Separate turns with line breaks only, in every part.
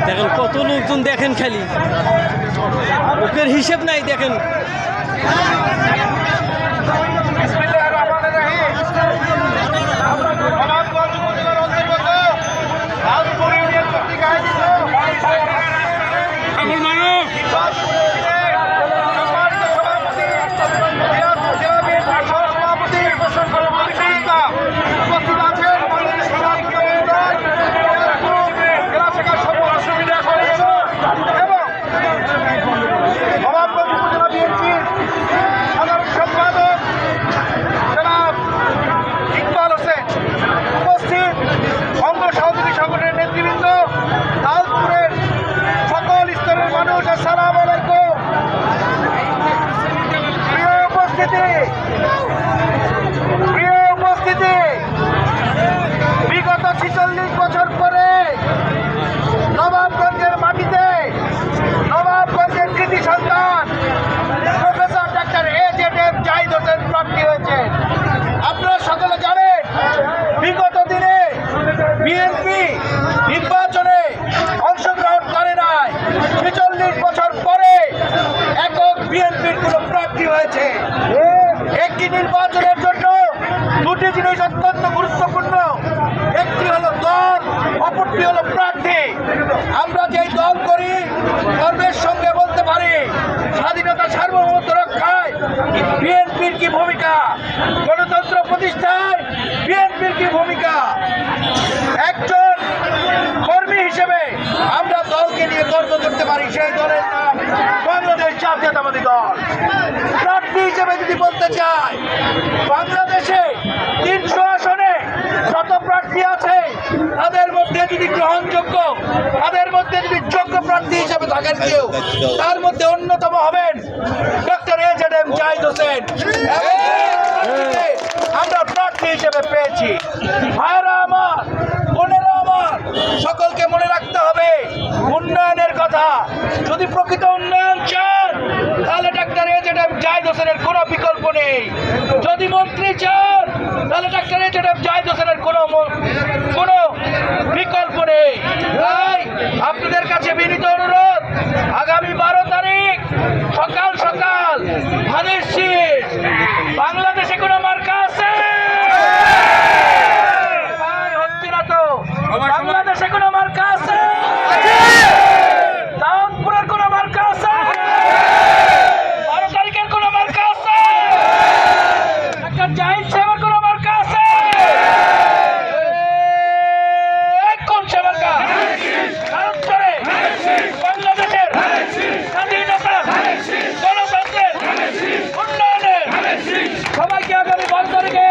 দেখেন কত লোকজন, দেখেন খালি ওদের হিসেব নাই। দেখেন
বিগত 46 বছর পরে নবাবগঞ্জের মাটিতে নবাবগঞ্জের কৃতি সন্তান প্রফেসর ডাক্তার AZM জাহিদ হোসেন প্রাপ্তি হয়েছে। আপনারা সকলে জানেন বিগত দিনে বিএনপি নির্বাচনে অংশগ্রহণ করে নাই। 46 বছর পরে একক বিএনপির কোন প্রার্থী হয়েছে। একটি নির্বাচনের জন্য দুটি জিনিস অত্যন্ত গুরুত্বপূর্ণ, একটি হলো দল, অপরটি হলো প্রার্থী। আমরা যেই দল করি গর্বের সঙ্গে বলতে পারি স্বাধীনতা সার্বভৌমত্ব রক্ষায় বিএনপির কি ভূমিকা, গণতন্ত্র প্রতিষ্ঠায় বিএনপির কি ভূমিকা। একজন কর্মী হিসেবে আমরা দলকে নিয়ে গর্ব করতে পারি, সেই দলের নাম বাংলাদেশ জাতীয়তাবাদী দল। প্রার্থী হিসেবে যদি বলতে চাই, বাংলাদেশে 300 আসনে যত প্রার্থী আছে তাদের মধ্যে যদি গ্রহণযোগ্য, তাদের মধ্যে যদি যোগ্য প্রার্থী হিসেবে থাকেন কেউ, তার মধ্যে অন্যতম হবেন ডক্টর AZM জাহিদ হোসেন। আমরা প্রার্থী হিসেবে পেয়েছি। ভাইরা আমার, বোনেরা আমার, সকলকে মনে রাখতে হবে উন্নয়নের কথা। যদি প্রকৃত উন্নয়ন চান তাহলে ডাক্তার AZM জাহিদ হোসেনের কোনো বিকল্প নেই। যদি মন্ত্রী চান তাহলে ডাক্তার AZM জাহিদ হোসেনের কোনো বিকল্প নেই। তাই আপনাদের কাছে বিনীত অনুরোধ, আগামী 12 তারিখ সকাল সকাল ধানের শীষ। বাংলাদেশে কোনো মার্কা আছে? হচ্ছে না তো। বাংলাদেশে কোনো মার্কা আছে? দাউদপুরের কোনো মার্কা আছে? 12 তারিখের কোনো মার্কা আছে? ডাক্তার জাহিদ সাহেবের কোনো মার্কা আছে? কোন সে মার্কা? ভারতবর্ষে বাংলাদেশের স্বাধীনতা, গণতন্ত্রের, উন্নয়নের সবাইকে আগামী 12 তারিখে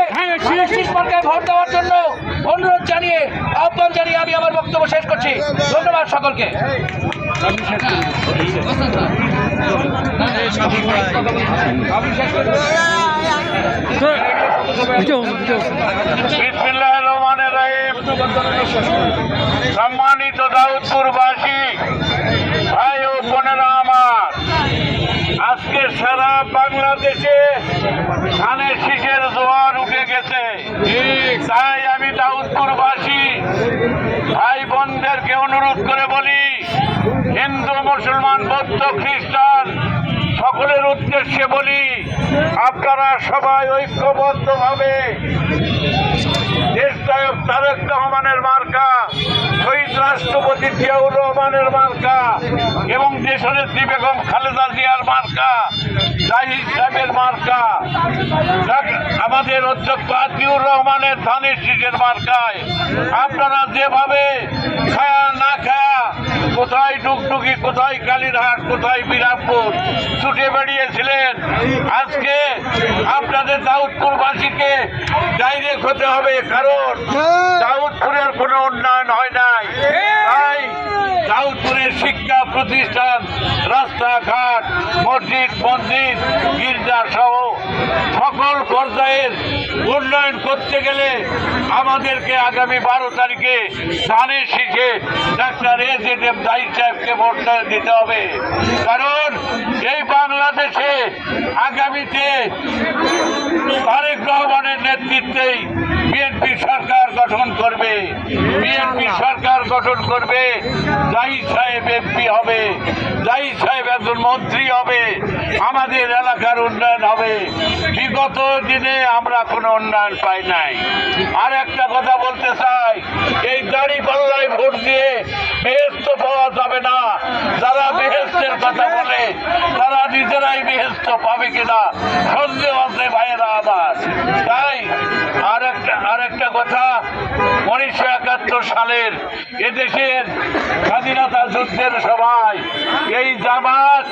শীষ মার্কায় ভোট দেওয়ার জন্য অনুরোধ জানিয়ে, আহ্বান জানিয়ে আমি আমার বক্তব্য শেষ করছি। ধন্যবাদ সকলকে।
বিসমিল্লাহির রহমানির রহিম। সম্মানিত দাউদপুরবাসী ভাই ও বোনেরা আমার, আজকে সারা বাংলাদেশে ধানের শীষের জোয়ার উঠে গেছে। তাই আমি দাউদপুরবাসী ভাই বোনদেরকে অনুরোধ করে বলি, হিন্দু, মুসলমান, বৌদ্ধ, খ্রিস্টান সকলের উদ্দেশ্যে বলি, আপনারা সবাই ঐক্যবদ্ধভাবে দেশনায়ক তারেক রহমানের মার্কা, শহীদ রাষ্ট্রপতি জিয়াউর রহমানের মার্কা এবং দেশনেত্রী বেগম খালেদা জিয়ার মার্কা, জাহিদ সাহেবের মার্কা, আমাদের অধ্যক্ষ আতিউর রহমানের ধানের শীষের মার্কায় আপনারা যেভাবে খায়া না খায়া কোথায় ডুগডুগি, কোথায় কালীরহাট, কোথায় বিরামপুর ছুটে বেরিয়েছিলেন। আজকে আপনাদের দাউদপুরবাসীকে ডাইরেক্ট হতে হবে, কারণ দাউদপুরের কোনো উন্নয়ন হয় নাই। তাই দাউদপুরের শিক্ষা প্রতিষ্ঠান, রাস্তাঘাট, মসজিদ, মন্দির, গির্জা সহ সকল পর্যায়ের উন্নয়ন করতে গেলে আমাদেরকে আগামী 12 তারিখে ধানের শীষে ডাক্তার এজেডএম জাহিদ সাহেবকে ভোট দিতে হবে। কারণ এই বাংলাদেশে আগামীতে তারেক রহমানের নেতৃত্বেই বিএনপি সরকার গঠন করবে। বিএনপি সরকার গঠন করবে, জাহিদ সাহেব এমপি হবে, জাহিদ সাহেব একজন মন্ত্রী হবে, আমাদের এলাকার উন্নয়ন হবে। বিগত দিনে আমরা কোনো উন্নয়ন পাই নাই। আর একটা কথা বলতে চাই, এই দাড়ি পাল্লায় ভোট দিয়ে বেহেশত পাওয়া যাবে না। যারা বেহেশতের কথা বলে তারা নিজেরাই বেহেশত পাবে কিনা সন্দেহ আছে ভাইয়েরা আমার। তাই আর একটা কথা, 1971 সালের এদেশের স্বাধীনতা যুদ্ধের সময় এই জামাত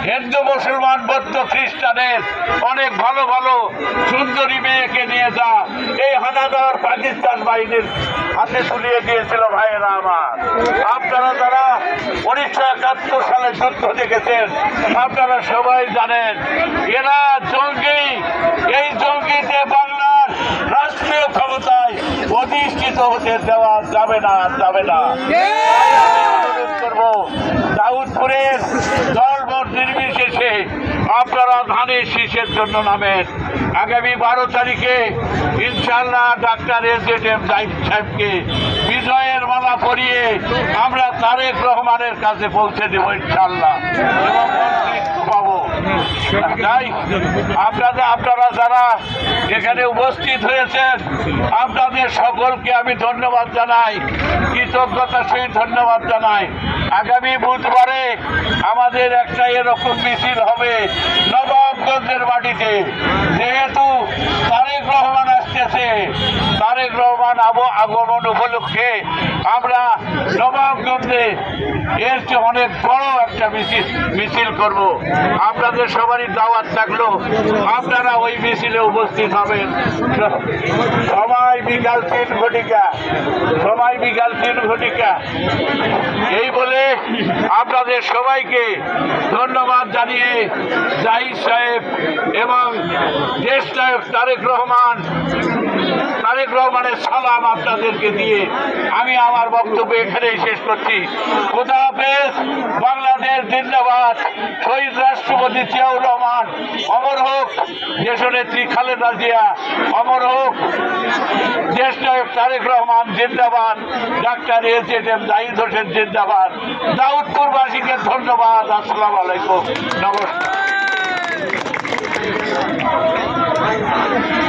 হিন্দু, মুসলমান, বৌদ্ধ, খ্রিস্টানের অনেক ভালো ভালো সুন্দরী মেয়েকে নিয়ে যা এই হানাদার পাকিস্তান বাহিনীর হাতে তুলিয়ে দিয়েছিল ভাইয়েরা আমার। আপনারা যারা 1971 সালে যুদ্ধ দেখেছেন আপনারা সবাই জানেন, এরা জঙ্গি। এই জঙ্গিতে বাংলার রাষ্ট্রীয় ক্ষমতায় অধিষ্ঠিত হতে দেওয়া যাবে না। করবো দাউদপুরের দলমত নির্বিশেষে আপনারা ধানের শীষের জন্য নামেন। আগামী 12 তারিখে ইনশাআল্লাহ ডাক্তার এজেডএম জাহিদ সাহেবকে বিজয়ের মালা পরিয়ে আমরা তারেক রহমানের কাছে পৌঁছে দেব ইনশাআল্লাহ, এবং নেতৃত্ব পাবো। তাই আপনারা যারা এখানে উপস্থিত হয়েছেন আপনাদের সকলকে আমি ধন্যবাদ জানাই, কৃতজ্ঞতার সহিত ধন্যবাদ জানাই। আগামী বুধবারে আমাদের একটা এরকম মিছিল হবে নবাবগঞ্জের মাটিতে। যেহেতু তারেক রহমান আসতেছে, তারেক রহমান আগমন উপলক্ষে আমরা নবাবগঞ্জে এর চেয়ে অনেক বড় একটা মিছিল করব। আপনাদের সবারই দাওয়াত থাকলো, আপনারা ওই মিছিলে উপস্থিত হবেন। সময় বিকাল 3 ঘটিকা। এই বলে আপনাদের সবাইকে ধন্যবাদ জানিয়ে জাহিদ সাহেব এবং দেশ সাহেব তারেক রহমানের সালাম আপনাদেরকে দিয়ে আমি আমার বক্তব্য এখানেই শেষ করছি। খোদা হাফেজ। বাংলাদেশ জিন্দাবাদ। শহীদ রাষ্ট্রপতি জিয়াউর রহমান অমর হোক, দেশনেত্রী খালেদা জিয়া অমর হোক, দেশ নায়ক তারেক রহমান জিন্দাবাদ, ডাক্তার এজেডএম জাহিদ হোসেন জিন্দাবাদ। দাউদপুরবাসীকে ধন্যবাদ। আসসালামু আলাইকুম, নমস্কার।